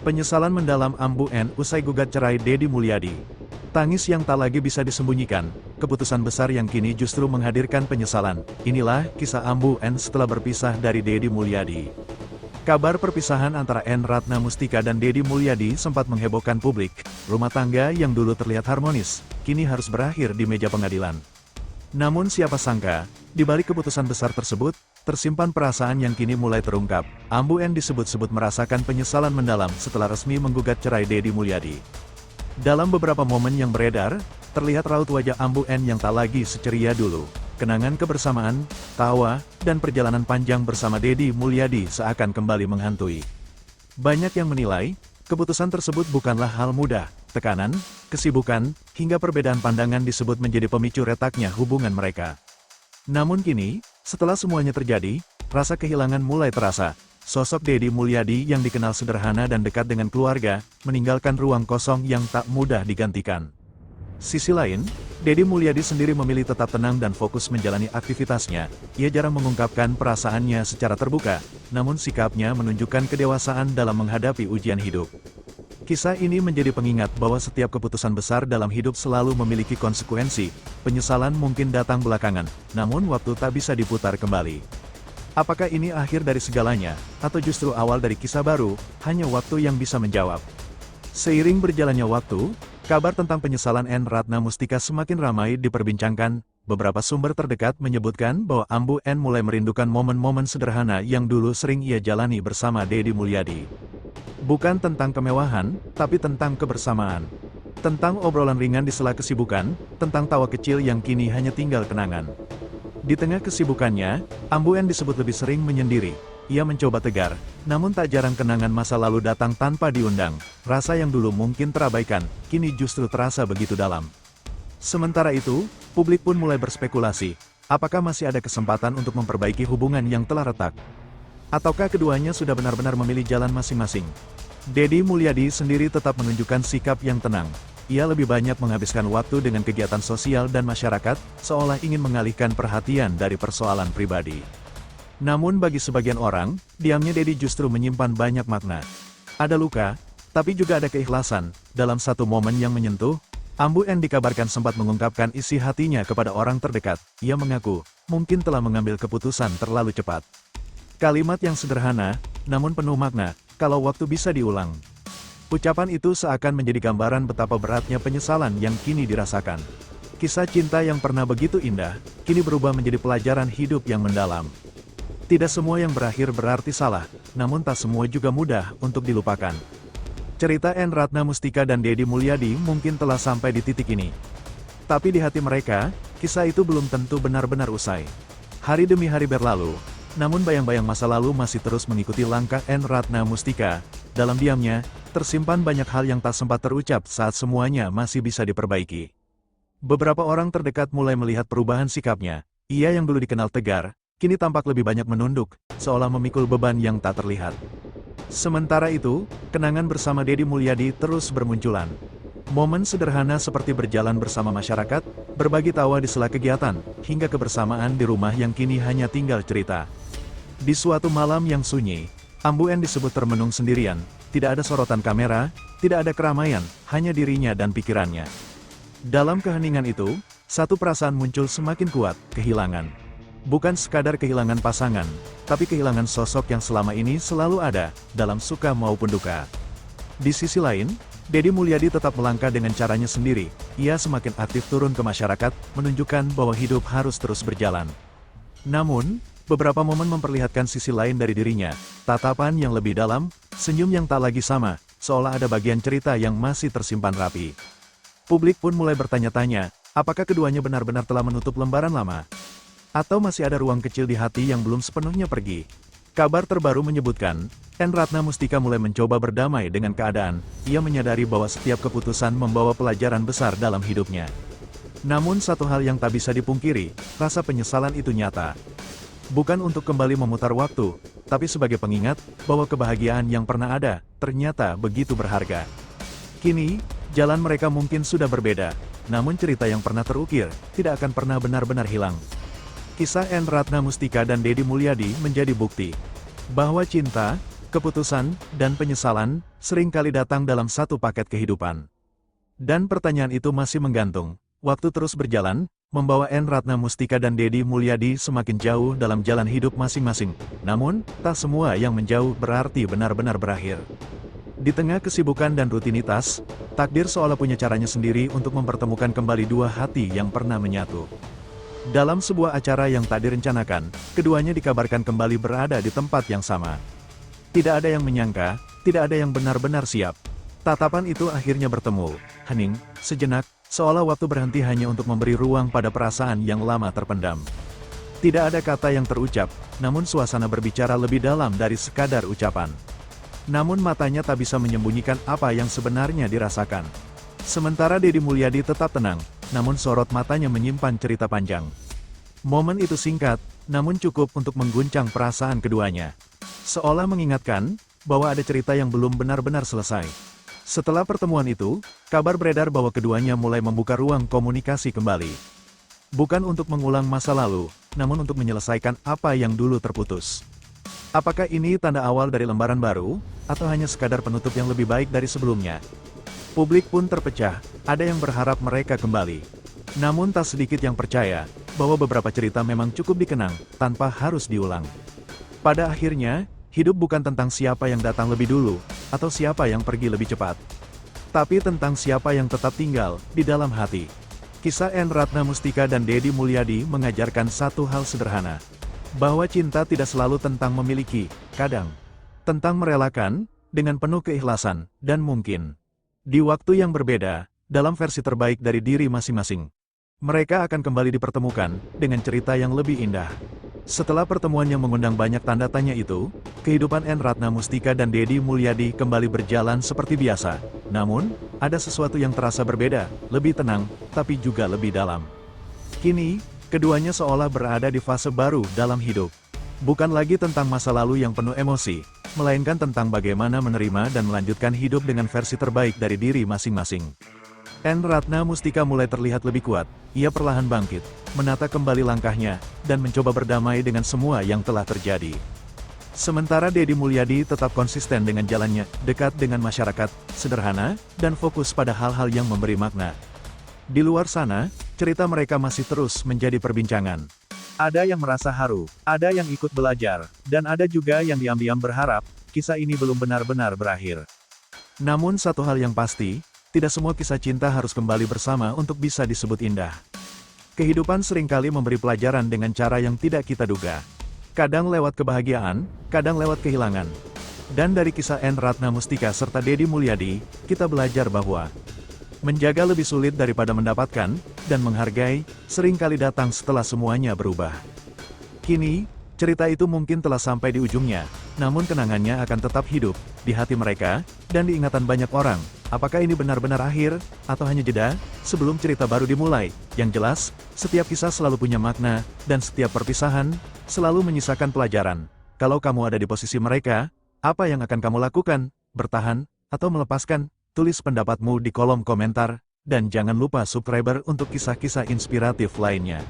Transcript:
Penyesalan mendalam Ambu N usai gugat cerai Deddy Mulyadi. Tangis yang tak lagi bisa disembunyikan, keputusan besar yang kini justru menghadirkan penyesalan. Inilah kisah Ambu N setelah berpisah dari Deddy Mulyadi. Kabar perpisahan antara N Ratna Mustika dan Deddy Mulyadi sempat menghebohkan publik. Rumah tangga yang dulu terlihat harmonis, kini harus berakhir di meja pengadilan. Namun siapa sangka, di balik keputusan besar tersebut, tersimpan perasaan yang kini mulai terungkap. Ambu N disebut-sebut merasakan penyesalan mendalam setelah resmi menggugat cerai Deddy Mulyadi. Dalam beberapa momen yang beredar, terlihat raut wajah Ambu N yang tak lagi seceria dulu. Kenangan kebersamaan, tawa, dan perjalanan panjang bersama Deddy Mulyadi seakan kembali menghantui. Banyak yang menilai, keputusan tersebut bukanlah hal mudah. Tekanan, kesibukan, hingga perbedaan pandangan disebut menjadi pemicu retaknya hubungan mereka. Namun kini, setelah semuanya terjadi, rasa kehilangan mulai terasa. Sosok Deddy Mulyadi yang dikenal sederhana dan dekat dengan keluarga, meninggalkan ruang kosong yang tak mudah digantikan. Sisi lain, Deddy Mulyadi sendiri memilih tetap tenang dan fokus menjalani aktivitasnya. Ia jarang mengungkapkan perasaannya secara terbuka, namun sikapnya menunjukkan kedewasaan dalam menghadapi ujian hidup. Kisah ini menjadi pengingat bahwa setiap keputusan besar dalam hidup selalu memiliki konsekuensi. Penyesalan mungkin datang belakangan, namun waktu tak bisa diputar kembali. Apakah ini akhir dari segalanya, atau justru awal dari kisah baru? Hanya waktu yang bisa menjawab. Seiring berjalannya waktu, kabar tentang penyesalan N Ratna Mustika semakin ramai diperbincangkan. Beberapa sumber terdekat menyebutkan bahwa Ambu N mulai merindukan momen-momen sederhana yang dulu sering ia jalani bersama Deddy Mulyadi. Bukan tentang kemewahan, tapi tentang kebersamaan. Tentang obrolan ringan di sela kesibukan, tentang tawa kecil yang kini hanya tinggal kenangan. Di tengah kesibukannya, Ambu N disebut lebih sering menyendiri. Ia mencoba tegar, namun tak jarang kenangan masa lalu datang tanpa diundang. Rasa yang dulu mungkin terabaikan, kini justru terasa begitu dalam. Sementara itu, publik pun mulai berspekulasi, apakah masih ada kesempatan untuk memperbaiki hubungan yang telah retak? Ataukah keduanya sudah benar-benar memilih jalan masing-masing? Deddy Mulyadi sendiri tetap menunjukkan sikap yang tenang. Ia lebih banyak menghabiskan waktu dengan kegiatan sosial dan masyarakat, seolah ingin mengalihkan perhatian dari persoalan pribadi. Namun bagi sebagian orang, diamnya Deddy justru menyimpan banyak makna. Ada luka, tapi juga ada keikhlasan. Dalam satu momen yang menyentuh, Ambu N dikabarkan sempat mengungkapkan isi hatinya kepada orang terdekat. Ia mengaku, mungkin telah mengambil keputusan terlalu cepat. Kalimat yang sederhana, namun penuh makna, kalau waktu bisa diulang. Ucapan itu seakan menjadi gambaran betapa beratnya penyesalan yang kini dirasakan. Kisah cinta yang pernah begitu indah, kini berubah menjadi pelajaran hidup yang mendalam. Tidak semua yang berakhir berarti salah, namun tak semua juga mudah untuk dilupakan. Cerita N Ratna Mustika dan Deddy Mulyadi mungkin telah sampai di titik ini. Tapi di hati mereka, kisah itu belum tentu benar-benar usai. Hari demi hari berlalu, namun bayang-bayang masa lalu masih terus mengikuti langkah N Ratna Mustika. Dalam diamnya, tersimpan banyak hal yang tak sempat terucap saat semuanya masih bisa diperbaiki. Beberapa orang terdekat mulai melihat perubahan sikapnya. Ia yang dulu dikenal tegar, kini tampak lebih banyak menunduk, seolah memikul beban yang tak terlihat. Sementara itu, kenangan bersama Deddy Mulyadi terus bermunculan. Momen sederhana seperti berjalan bersama masyarakat, berbagi tawa di sela kegiatan, hingga kebersamaan di rumah yang kini hanya tinggal cerita. Di suatu malam yang sunyi, Ambu N disebut termenung sendirian, tidak ada sorotan kamera, tidak ada keramaian, hanya dirinya dan pikirannya. Dalam keheningan itu, satu perasaan muncul semakin kuat, kehilangan. Bukan sekadar kehilangan pasangan, tapi kehilangan sosok yang selama ini selalu ada, dalam suka maupun duka. Di sisi lain, Deddy Mulyadi tetap melangkah dengan caranya sendiri. Ia semakin aktif turun ke masyarakat, menunjukkan bahwa hidup harus terus berjalan. Namun, beberapa momen memperlihatkan sisi lain dari dirinya, tatapan yang lebih dalam, senyum yang tak lagi sama, seolah ada bagian cerita yang masih tersimpan rapi. Publik pun mulai bertanya-tanya, apakah keduanya benar-benar telah menutup lembaran lama? Atau masih ada ruang kecil di hati yang belum sepenuhnya pergi? Kabar terbaru menyebutkan, N Ratna Mustika mulai mencoba berdamai dengan keadaan. Ia menyadari bahwa setiap keputusan membawa pelajaran besar dalam hidupnya. Namun satu hal yang tak bisa dipungkiri, rasa penyesalan itu nyata. Bukan untuk kembali memutar waktu, tapi sebagai pengingat bahwa kebahagiaan yang pernah ada, ternyata begitu berharga. Kini, jalan mereka mungkin sudah berbeda, namun cerita yang pernah terukir, tidak akan pernah benar-benar hilang. Kisah N Ratna Mustika dan Deddy Mulyadi menjadi bukti bahwa cinta, keputusan, dan penyesalan, seringkali datang dalam satu paket kehidupan. Dan pertanyaan itu masih menggantung. Waktu terus berjalan, membawa N. Ratna Mustika dan Deddy Mulyadi semakin jauh dalam jalan hidup masing-masing. Namun, tak semua yang menjauh berarti benar-benar berakhir. Di tengah kesibukan dan rutinitas, takdir seolah punya caranya sendiri untuk mempertemukan kembali dua hati yang pernah menyatu. Dalam sebuah acara yang tak direncanakan, keduanya dikabarkan kembali berada di tempat yang sama. Tidak ada yang menyangka, tidak ada yang benar-benar siap. Tatapan itu akhirnya bertemu, hening, sejenak, seolah waktu berhenti hanya untuk memberi ruang pada perasaan yang lama terpendam. Tidak ada kata yang terucap, namun suasana berbicara lebih dalam dari sekadar ucapan. Namun matanya tak bisa menyembunyikan apa yang sebenarnya dirasakan. Sementara Deddy Mulyadi tetap tenang, namun sorot matanya menyimpan cerita panjang. Momen itu singkat, namun cukup untuk mengguncang perasaan keduanya. Seolah mengingatkan, bahwa ada cerita yang belum benar-benar selesai. Setelah pertemuan itu, kabar beredar bahwa keduanya mulai membuka ruang komunikasi kembali. Bukan untuk mengulang masa lalu, namun untuk menyelesaikan apa yang dulu terputus. Apakah ini tanda awal dari lembaran baru, atau hanya sekadar penutup yang lebih baik dari sebelumnya? Publik pun terpecah, ada yang berharap mereka kembali. Namun tak sedikit yang percaya, bahwa beberapa cerita memang cukup dikenang, tanpa harus diulang. Pada akhirnya, hidup bukan tentang siapa yang datang lebih dulu, atau siapa yang pergi lebih cepat. Tapi tentang siapa yang tetap tinggal, di dalam hati. Kisah N. Ratna Mustika dan Deddy Mulyadi mengajarkan satu hal sederhana. Bahwa cinta tidak selalu tentang memiliki, kadang. Tentang merelakan, dengan penuh keikhlasan, dan mungkin. Di waktu yang berbeda, dalam versi terbaik dari diri masing-masing. Mereka akan kembali dipertemukan, dengan cerita yang lebih indah. Setelah pertemuan yang mengundang banyak tanda tanya itu, kehidupan N. Ratna Mustika dan Deddy Mulyadi kembali berjalan seperti biasa. Namun, ada sesuatu yang terasa berbeda, lebih tenang, tapi juga lebih dalam. Kini, keduanya seolah berada di fase baru dalam hidup. Bukan lagi tentang masa lalu yang penuh emosi, melainkan tentang bagaimana menerima dan melanjutkan hidup dengan versi terbaik dari diri masing-masing. N. Ratna Mustika mulai terlihat lebih kuat, ia perlahan bangkit, menata kembali langkahnya, dan mencoba berdamai dengan semua yang telah terjadi. Sementara Deddy Mulyadi tetap konsisten dengan jalannya, dekat dengan masyarakat, sederhana, dan fokus pada hal-hal yang memberi makna. Di luar sana, cerita mereka masih terus menjadi perbincangan. Ada yang merasa haru, ada yang ikut belajar, dan ada juga yang diam-diam berharap, kisah ini belum benar-benar berakhir. Namun satu hal yang pasti, tidak semua kisah cinta harus kembali bersama untuk bisa disebut indah. Kehidupan seringkali memberi pelajaran dengan cara yang tidak kita duga. Kadang lewat kebahagiaan, kadang lewat kehilangan. Dan dari kisah N. Ratna Mustika serta Deddy Mulyadi, kita belajar bahwa menjaga lebih sulit daripada mendapatkan, dan menghargai, seringkali datang setelah semuanya berubah. Kini, cerita itu mungkin telah sampai di ujungnya, namun kenangannya akan tetap hidup, di hati mereka, dan di ingatan banyak orang. Apakah ini benar-benar akhir, atau hanya jeda, sebelum cerita baru dimulai? Yang jelas, setiap kisah selalu punya makna, dan setiap perpisahan, selalu menyisakan pelajaran. Kalau kamu ada di posisi mereka, apa yang akan kamu lakukan? Bertahan, atau melepaskan? Tulis pendapatmu di kolom komentar, dan jangan lupa subscribe untuk kisah-kisah inspiratif lainnya.